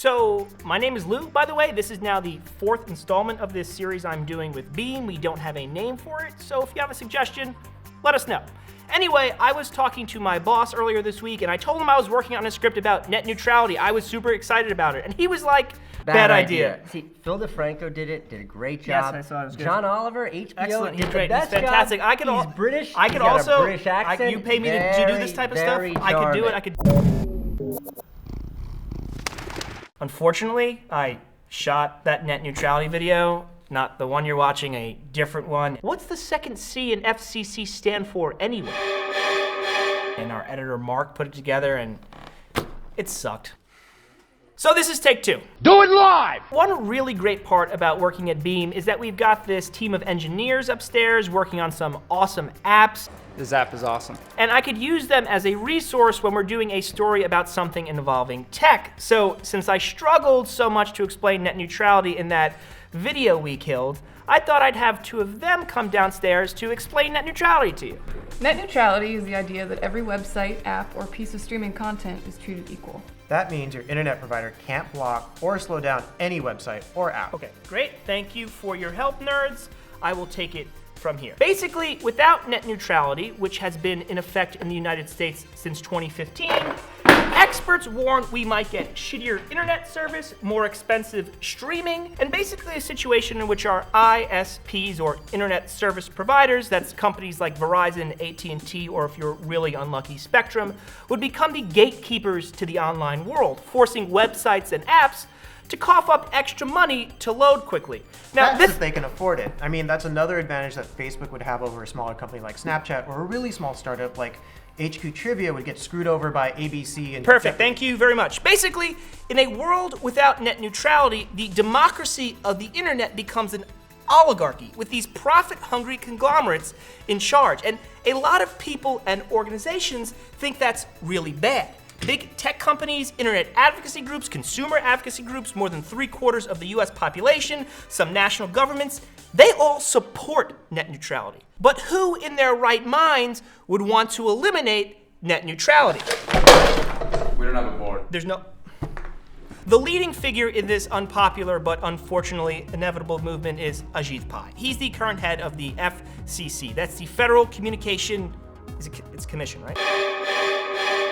So, my name is Lou, by the way. This is now the 4th installment of this series I'm doing with Beme. We don't have a name for it, so if you have a suggestion, let us know. Anyway, I was talking to my boss earlier this week, and I told him I was working on a script about net neutrality. I was super excited about it, and he was like, bad idea. See, Phil DeFranco did a great job. Yes, I saw it was good. John Oliver, HBO, Excellent, did he's great, the best he's fantastic. job. He's British. I could He's got also, a British accent. you pay me to do this type of stuff, very I could do it, charming. Unfortunately, I shot that net neutrality video, not the one you're watching, a different one. What's the second C in FCC stand for anyway? And our editor Mark put it together and it sucked. So this is take 2. Do it live! One really great part about working at Beme is that we've got this team of engineers upstairs working on some awesome apps. This app is awesome. And I could use them as a resource when we're doing a story about something involving tech. So since I struggled so much to explain net neutrality in that video we killed, I thought I'd have 2 of them come downstairs to explain net neutrality to you. Net neutrality is the idea that every website, app, or piece of streaming content is treated equal. That means your internet provider can't block or slow down any website or app. Okay, great. Thank you for your help, nerds. I will take it from here. Basically, without net neutrality, which has been in effect in the United States since 2015, experts warn we might get shittier internet service, more expensive streaming, and basically a situation in which our ISPs, or internet service providers, that's companies like Verizon, AT&T, or if you're really unlucky, Spectrum, would become the gatekeepers to the online world, forcing websites and apps to cough up extra money to load quickly. Now, That's if they can afford it. I mean, that's another advantage that Facebook would have over a smaller company like Snapchat, or a really small startup like HQ Trivia would get screwed over by ABC and... Perfect, thank you very much. Basically, in a world without net neutrality, the democracy of the internet becomes an oligarchy with these profit-hungry conglomerates in charge. And a lot of people and organizations think that's really bad. Big tech companies, internet advocacy groups, consumer advocacy groups, more than 3/4 of the US population, some national governments, they all support net neutrality. But who in their right minds would want to eliminate net neutrality? We don't have a board. There's no... The leading figure in this unpopular but unfortunately inevitable movement is Ajit Pai. He's the current head of the FCC. That's the Federal Communication... It's Commission, right?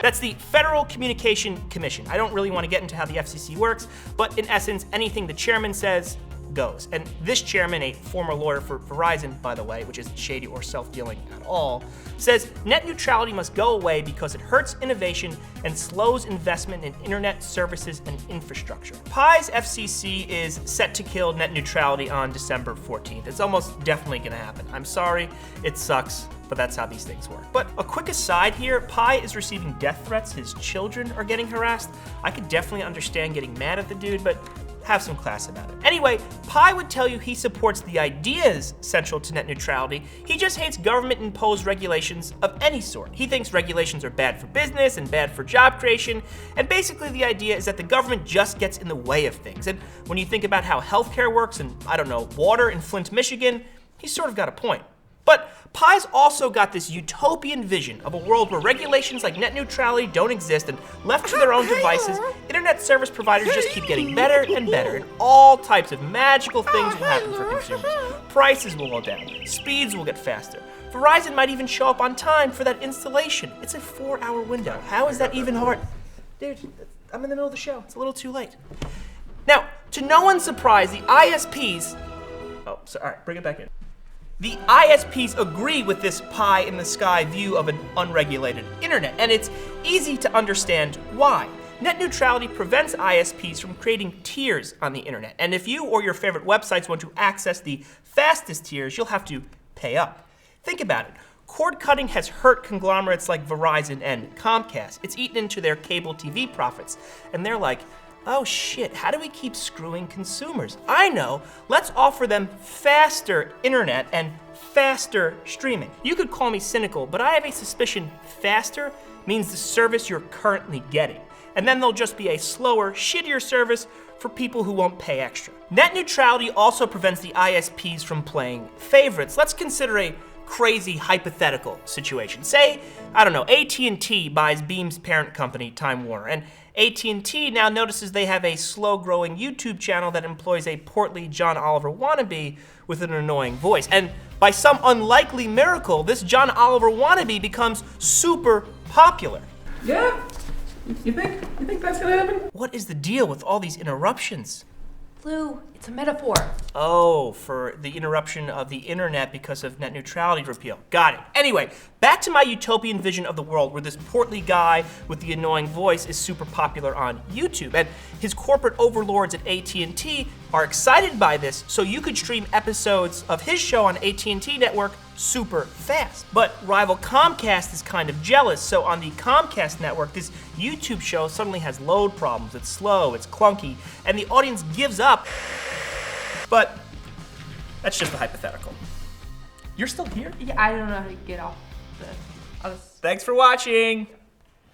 That's the Federal Communication Commission. I don't really want to get into how the FCC works, but in essence, anything the chairman says goes. And this chairman, a former lawyer for Verizon, by the way, which isn't shady or self-dealing at all, says net neutrality must go away because it hurts innovation and slows investment in internet services and infrastructure. Pai's FCC is set to kill net neutrality on December 14th. It's almost definitely gonna happen. I'm sorry, it sucks, but that's how these things work. But a quick aside here, Pai is receiving death threats. His children are getting harassed. I could definitely understand getting mad at the dude, but have some class about it. Anyway, Pai would tell you he supports the ideas central to net neutrality. He just hates government-imposed regulations of any sort. He thinks regulations are bad for business and bad for job creation, and basically the idea is that the government just gets in the way of things. And when you think about how healthcare works and, I don't know, water in Flint, Michigan, he's sort of got a point. But Pai's also got this utopian vision of a world where regulations like net neutrality don't exist, and left to their own devices, internet service providers just keep getting better and better, and all types of magical things will happen for consumers. Prices will go down, speeds will get faster. Verizon might even show up on time for that installation. It's a 4-hour window. How is that even hard? Dude, I'm in the middle of the show. It's a little too late. Now, to no one's surprise, the ISPs... Oh, sorry, all right, bring it back in. The ISPs agree with this pie-in-the-sky view of an unregulated internet, and it's easy to understand why. Net neutrality prevents ISPs from creating tiers on the internet, and if you or your favorite websites want to access the fastest tiers, you'll have to pay up. Think about it. Cord cutting has hurt conglomerates like Verizon and Comcast. It's eaten into their cable TV profits, and they're like, oh shit, how do we keep screwing consumers? I know, let's offer them faster internet and faster streaming. You could call me cynical, but I have a suspicion faster means the service you're currently getting. And then there'll just be a slower, shittier service for people who won't pay extra. Net neutrality also prevents the ISPs from playing favorites. Let's consider a crazy hypothetical situation. Say, I don't know, AT&T buys Beme's parent company, Time Warner, and AT&T now notices they have a slow-growing YouTube channel that employs a portly John Oliver wannabe with an annoying voice. And by some unlikely miracle, this John Oliver wannabe becomes super popular. Yeah? You think that's gonna happen? What is the deal with all these interruptions? Lou, it's a metaphor. Oh, for the interruption of the internet because of net neutrality repeal. Got it. Anyway, back to my utopian vision of the world where this portly guy with the annoying voice is super popular on YouTube, and his corporate overlords at AT&T are excited by this, so you could stream episodes of his show on AT&T network super fast. But rival Comcast is kind of jealous, so on the Comcast network, this YouTube show suddenly has load problems. It's slow, it's clunky, and the audience gives up. But that's just a hypothetical. You're still here? Yeah, I don't know how to get off the. Thanks for watching.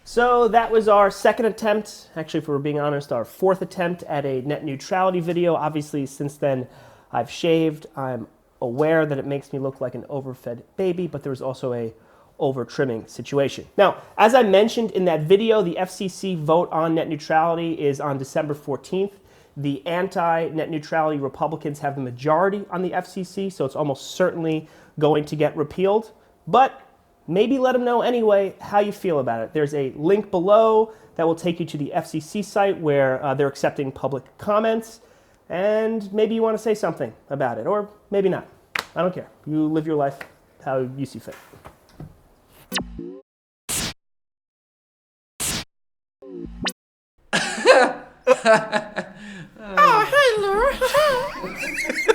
So that was our second attempt, actually if we're being honest, our fourth attempt at a net neutrality video. Obviously since then I've shaved. I'm aware that it makes me look like an overfed baby, but there was also a over-trimming situation. Now, as I mentioned in that video, the FCC vote on net neutrality is on December 14th. The anti-net neutrality Republicans have the majority on the FCC, so it's almost certainly going to get repealed. But maybe let them know anyway how you feel about it. There's a link below that will take you to the FCC site where they're accepting public comments, and maybe you want to say something about it, or maybe not. I don't care. You live your life how you see fit. Oh, hey, Lou.